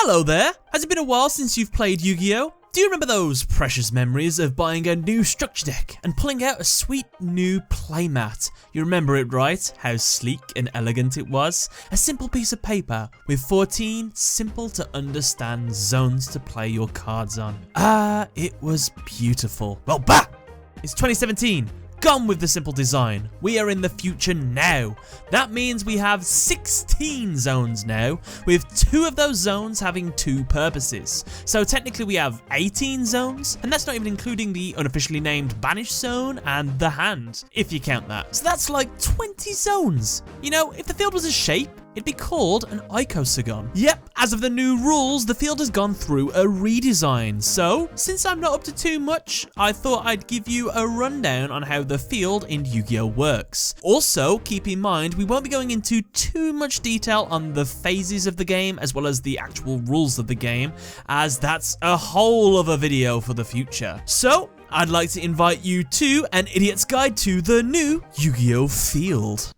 Hello there! Has it been a while since you've played Yu-Gi-Oh? Do you remember those precious memories of buying a new structure deck and pulling out a sweet new playmat? You remember it, right? How sleek and elegant it was? A simple piece of paper with 14 simple to understand zones to play your cards on. It was beautiful. Well, bah! It's 2017. Gone with the simple design. We are in the future now. That means we have 16 zones now, with 2 of those zones having 2 purposes. So technically we have 18 zones, and that's not even including the unofficially named Banished zone and the hand, if you count that. So that's like 20 zones. You know, if the field was a shape, it'd be called an Icosagon. Yep, as of the new rules, the field has gone through a redesign. So, since I'm not up to too much, I thought I'd give you a rundown on how the field in Yu-Gi-Oh works. Also, keep in mind, we won't be going into too much detail on the phases of the game, as well as the actual rules of the game, as that's a whole other video for the future. So, I'd like to invite you to an idiot's guide to the new Yu-Gi-Oh field.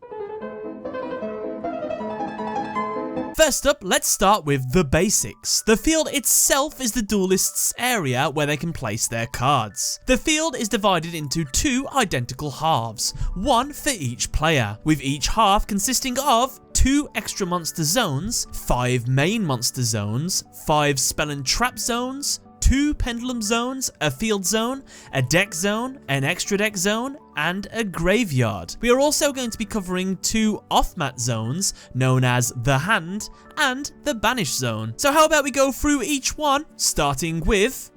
First up, let's start with the basics. The field itself is the duelist's area where they can place their cards. The field is divided into 2 identical halves, one for each player, with each half consisting of 2 extra monster zones, 5 main monster zones, 5 spell and trap zones, 2 pendulum zones, a field zone, a deck zone, an extra deck zone, and a graveyard. We are also going to be covering 2 off-mat zones, known as the hand and the banished zone. So how about we go through each one, starting with...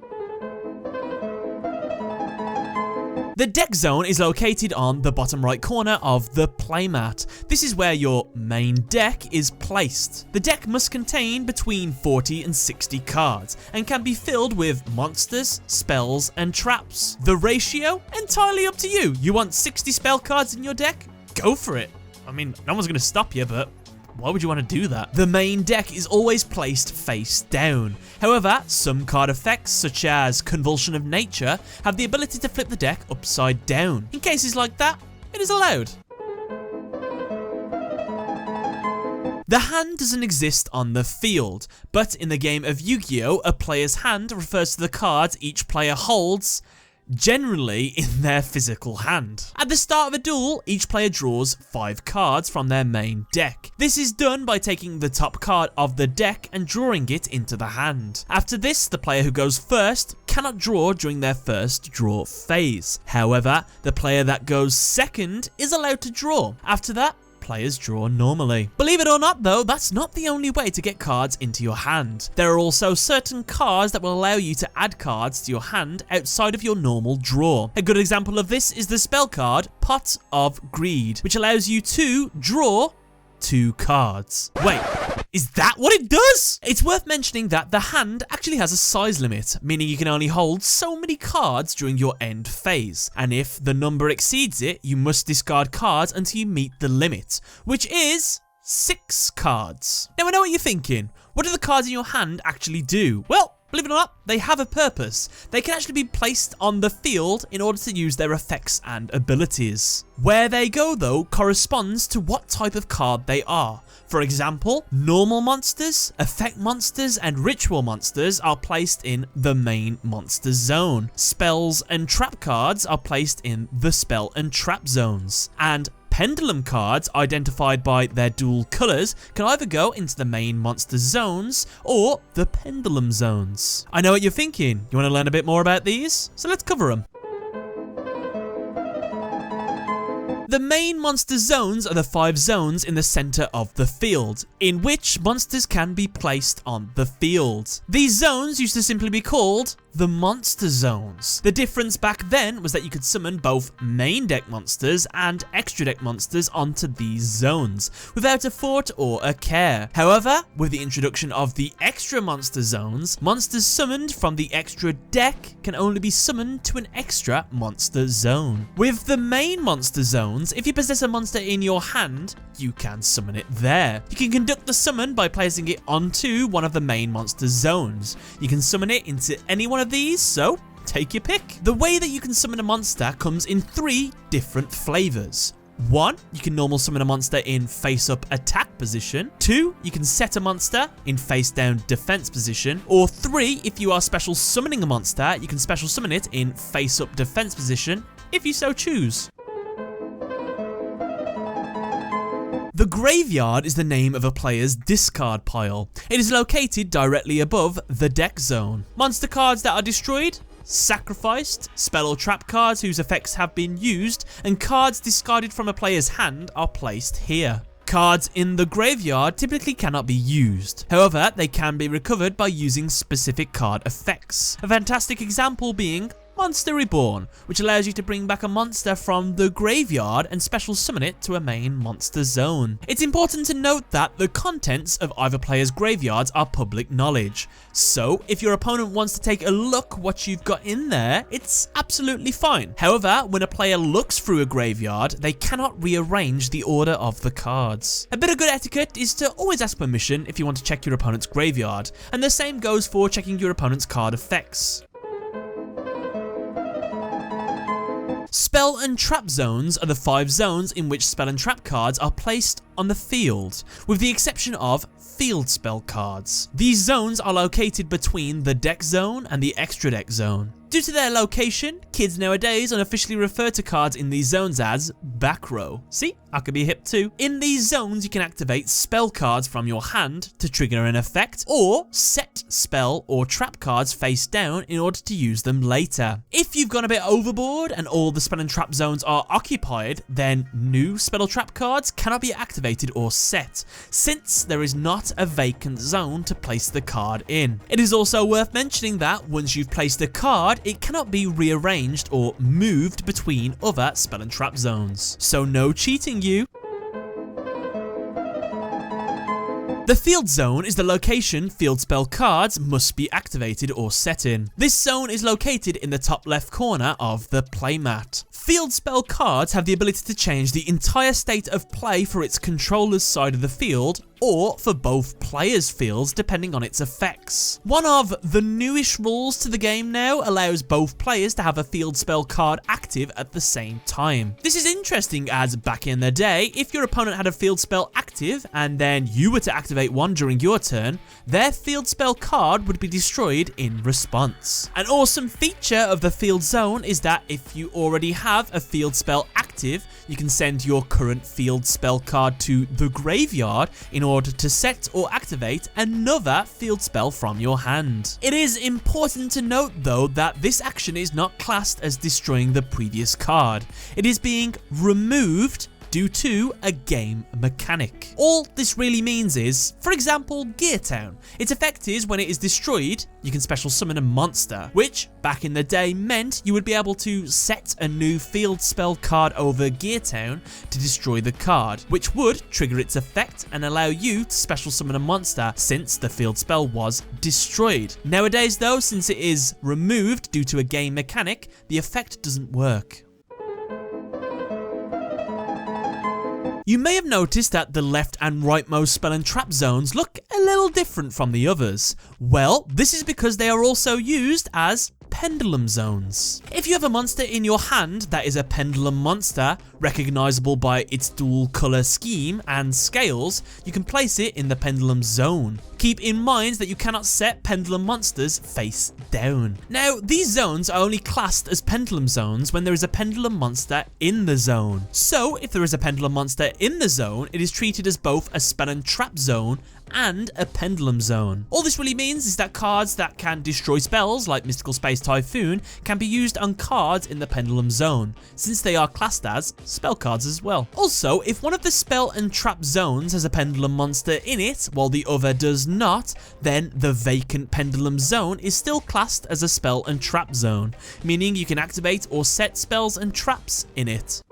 The deck zone is located on the bottom right corner of the playmat. This is where your main deck is placed. The deck must contain between 40 and 60 cards and can be filled with monsters, spells, and traps. The ratio? Entirely up to you. You want 60 spell cards in your deck? Go for it. I mean, no one's going to stop you, but why would you want to do that? The main deck is always placed face down. However, some card effects, such as Convulsion of Nature, have the ability to flip the deck upside down. In cases like that, it is allowed. The hand doesn't exist on the field, but in the game of Yu-Gi-Oh, a player's hand refers to the cards each player holds, generally in their physical hand. At the start of a duel, each player draws 5 cards from their main deck. This is done by taking the top card of the deck and drawing it into the hand. After this, the player who goes first cannot draw during their first draw phase. However, the player that goes second is allowed to draw. After that, players draw normally. Believe it or not though, that's not the only way to get cards into your hand. There are also certain cards that will allow you to add cards to your hand outside of your normal draw. A good example of this is the spell card, Pot of Greed, which allows you to draw 2 cards. Wait, is that what it does? It's worth mentioning that the hand actually has a size limit, meaning you can only hold so many cards during your end phase. And if the number exceeds it, you must discard cards until you meet the limit, which is 6 cards. Now I know what you're thinking. What do the cards in your hand actually do? Well, believe it or not, they have a purpose. They can actually be placed on the field in order to use their effects and abilities. Where they go though corresponds to what type of card they are. For example, normal monsters, effect monsters, and ritual monsters are placed in the main monster zone. Spells and trap cards are placed in the spell and trap zones. And pendulum cards, identified by their dual colours, can either go into the main monster zones or the pendulum zones. I know what you're thinking. You want to learn a bit more about these? So let's cover them. The main monster zones are the 5 zones in the center of the field, in which monsters can be placed on the field. These zones used to simply be called the monster zones. The difference back then was that you could summon both main deck monsters and extra deck monsters onto these zones without a thought or a care. However, with the introduction of the extra monster zones, monsters summoned from the extra deck can only be summoned to an extra monster zone. With the main monster zones, if you possess a monster in your hand, you can summon it there. You can conduct the summon by placing it onto one of the main monster zones. You can summon it into any one of these, so take your pick. The way that you can summon a monster comes in 3 different flavors. 1, you can normal summon a monster in face-up attack position. 2, you can set a monster in face-down defense position. Or 3, if you are special summoning a monster, you can special summon it in face-up defense position, if you so choose. The graveyard is the name of a player's discard pile. It is located directly above the deck zone. Monster cards that are destroyed, sacrificed, spell or trap cards whose effects have been used, and cards discarded from a player's hand are placed here. Cards in the graveyard typically cannot be used. However, they can be recovered by using specific card effects. A fantastic example being Monster Reborn, which allows you to bring back a monster from the graveyard and special summon it to a main monster zone. It's important to note that the contents of either player's graveyards are public knowledge. So if your opponent wants to take a look what you've got in there, it's absolutely fine. However, when a player looks through a graveyard, they cannot rearrange the order of the cards. A bit of good etiquette is to always ask permission if you want to check your opponent's graveyard, and the same goes for checking your opponent's card effects. Spell and trap zones are the 5 zones in which spell and trap cards are placed on the field, with the exception of field spell cards. These zones are located between the deck zone and the extra deck zone. Due to their location, kids nowadays unofficially refer to cards in these zones as back row. See, I could be hip too. In these zones, you can activate spell cards from your hand to trigger an effect, or set spell or trap cards face down in order to use them later. If you've gone a bit overboard and all the spell and trap zones are occupied, then new spell or trap cards cannot be activated or set, since there is not a vacant zone to place the card in. It is also worth mentioning that once you've placed a card, it cannot be rearranged or moved between other spell and trap zones. So no cheating, you. The field zone is the location field spell cards must be activated or set in. This zone is located in the top left corner of the playmat. Field spell cards have the ability to change the entire state of play for its controller's side of the field, or for both players' fields depending on its effects. One of the newish rules to the game now allows both players to have a field spell card active at the same time. This is interesting as back in the day, if your opponent had a field spell active and then you were to activate one during your turn, their field spell card would be destroyed in response. An awesome feature of the field zone is that if you already have a field spell active, you can send your current field spell card to the graveyard in order to set or activate another field spell from your hand. It is important to note though that this action is not classed as destroying the previous card. It is being removed due to a game mechanic. All this really means is, for example, Gear Town. Its effect is when it is destroyed, you can special summon a monster, which back in the day meant you would be able to set a new field spell card over Gear Town to destroy the card, which would trigger its effect and allow you to special summon a monster since the field spell was destroyed. Nowadays though, since it is removed due to a game mechanic, the effect doesn't work. You may have noticed that the left and rightmost spell and trap zones look a little different from the others. Well, this is because they are also used as pendulum zones. If you have a monster in your hand that is a pendulum monster, recognizable by its dual color scheme and scales, you can place it in the pendulum zone. Keep in mind that you cannot set pendulum monsters face down. Now, these zones are only classed as pendulum zones when there is a pendulum monster in the zone. So, if there is a pendulum monster in the zone, it is treated as both a spell and trap zone and a pendulum zone. All this really means is that cards that can destroy spells, like Mystical Space Typhoon, can be used on cards in the pendulum zone, since they are classed as spell cards as well. Also, if one of the spell and trap zones has a pendulum monster in it, while the other does not, then the vacant pendulum zone is still classed as a spell and trap zone, meaning you can activate or set spells and traps in it.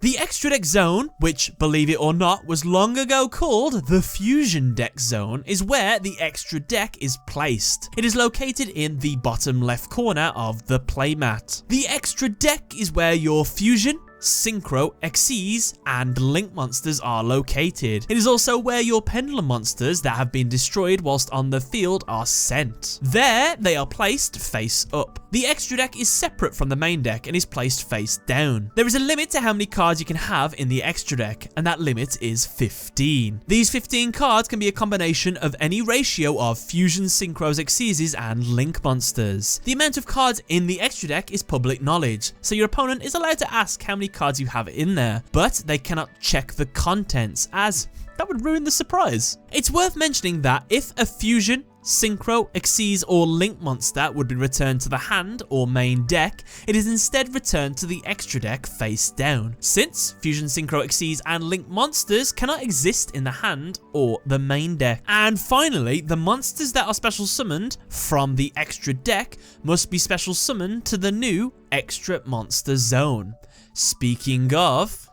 The extra deck zone, which, believe it or not, was long ago called the fusion deck zone, is where the extra deck is placed. It is located in the bottom left corner of the playmat. The extra deck is where your fusion, Synchro, Xyz, and Link monsters are located. It is also where your Pendulum monsters that have been destroyed whilst on the field are sent. There, they are placed face up. The extra deck is separate from the main deck and is placed face down. There is a limit to how many cards you can have in the extra deck, and that limit is 15. These 15 cards can be a combination of any ratio of Fusion, Synchros, Xyzs, and Link monsters. The amount of cards in the extra deck is public knowledge, so your opponent is allowed to ask how many cards you have in there, but they cannot check the contents, as that would ruin the surprise. It's worth mentioning that if a Fusion, Synchro, Xyz, or Link monster would be returned to the hand or main deck, it is instead returned to the extra deck face down, since Fusion, Synchro, Xyz, and Link monsters cannot exist in the hand or the main deck. And finally, the monsters that are special summoned from the extra deck must be special summoned to the new extra monster zone. Speaking of,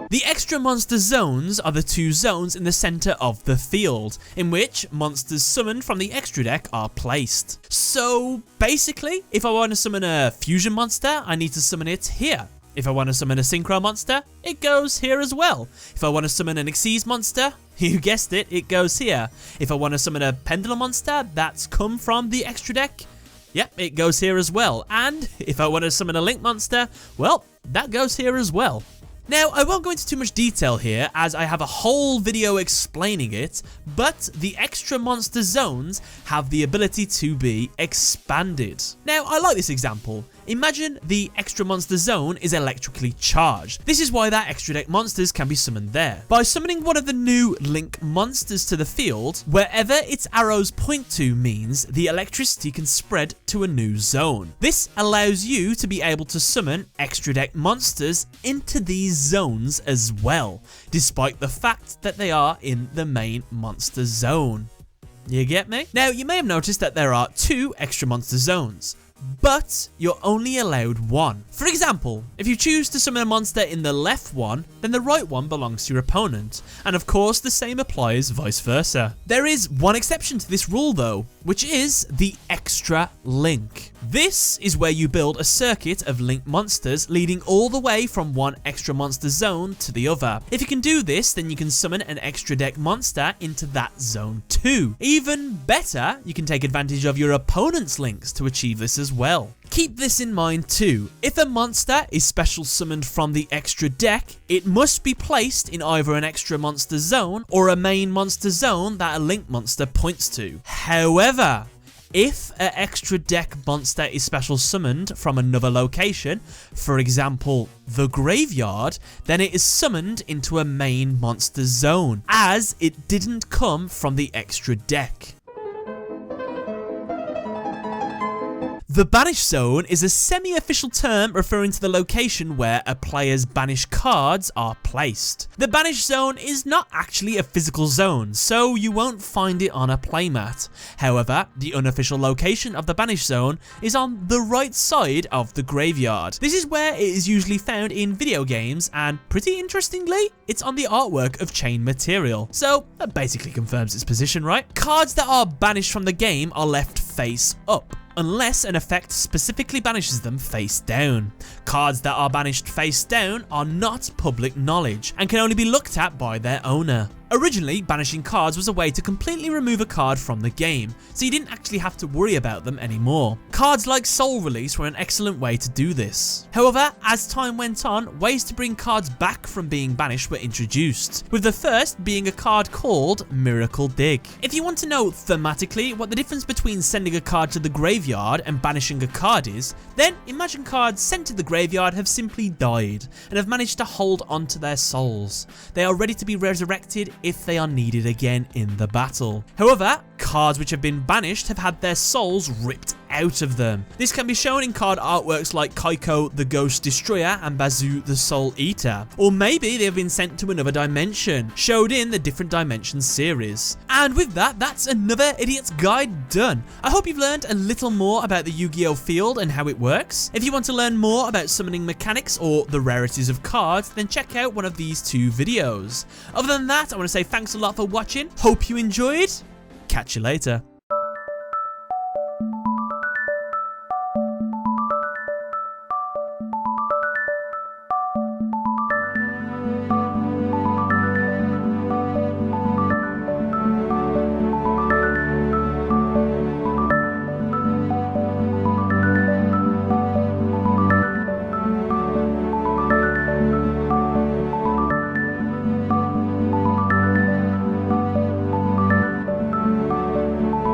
the extra monster zones are the two zones in the center of the field, in which monsters summoned from the extra deck are placed. So basically, if I want to summon a Fusion monster, I need to summon it here. If I want to summon a Synchro monster, it goes here as well. If I want to summon an Xyz monster, you guessed it, it goes here. If I want to summon a Pendulum monster that's come from the extra deck, yep, it goes here as well. And if I want to summon a Link monster, well, that goes here as well. Now, I won't go into too much detail here, as I have a whole video explaining it, but the extra monster zones have the ability to be expanded. Now, I like this example. Imagine the extra monster zone is electrically charged. This is why that extra deck monsters can be summoned there. By summoning one of the new Link monsters to the field, wherever its arrows point to means the electricity can spread to a new zone. This allows you to be able to summon extra deck monsters into these zones as well, despite the fact that they are in the main monster zone. You get me? Now, you may have noticed that there are 2 extra monster zones, but you're only allowed 1. For example, if you choose to summon a monster in the left one, then the right one belongs to your opponent, and of course the same applies vice versa. There is one exception to this rule though, which is the extra link. This is where you build a circuit of Link monsters leading all the way from one extra monster zone to the other. If you can do this, then you can summon an extra deck monster into that zone too. Even better, you can take advantage of your opponent's links to achieve this as well. Keep this in mind too. If a monster is special summoned from the extra deck, it must be placed in either an extra monster zone or a main monster zone that a Link monster points to. However, if an extra deck monster is special summoned from another location, for example the graveyard, then it is summoned into a main monster zone, as it didn't come from the extra deck. The Banish Zone is a semi-official term referring to the location where a player's banished cards are placed. The Banish Zone is not actually a physical zone, so you won't find it on a playmat. However, the unofficial location of the Banish Zone is on the right side of the graveyard. This is where it is usually found in video games, and pretty interestingly, it's on the artwork of chain material. So that basically confirms its position, right? Cards that are banished from the game are left face up, unless an effect specifically banishes them face down. Cards that are banished face down are not public knowledge and can only be looked at by their owner. Originally, banishing cards was a way to completely remove a card from the game, so you didn't actually have to worry about them anymore. Cards like Soul Release were an excellent way to do this. However, as time went on, ways to bring cards back from being banished were introduced, with the first being a card called Miracle Dig. If you want to know thematically what the difference between sending a card to the graveyard and banishing a card is, then imagine cards sent to the graveyard have simply died and have managed to hold onto their souls. They are ready to be resurrected if they are needed again in the battle. However, cards which have been banished have had their souls ripped out of them. This can be shown in card artworks like Kaiko the Ghost Destroyer and Bazoo the Soul Eater. Or maybe they have been sent to another dimension, showed in the Different Dimensions series. And with that, that's another Idiot's Guide done. I hope you've learned a little more about the Yu-Gi-Oh field and how it works. If you want to learn more about summoning mechanics or the rarities of cards, then check out one of these 2 videos. Other than that, I want to say thanks a lot for watching. Hope you enjoyed. Catch you later.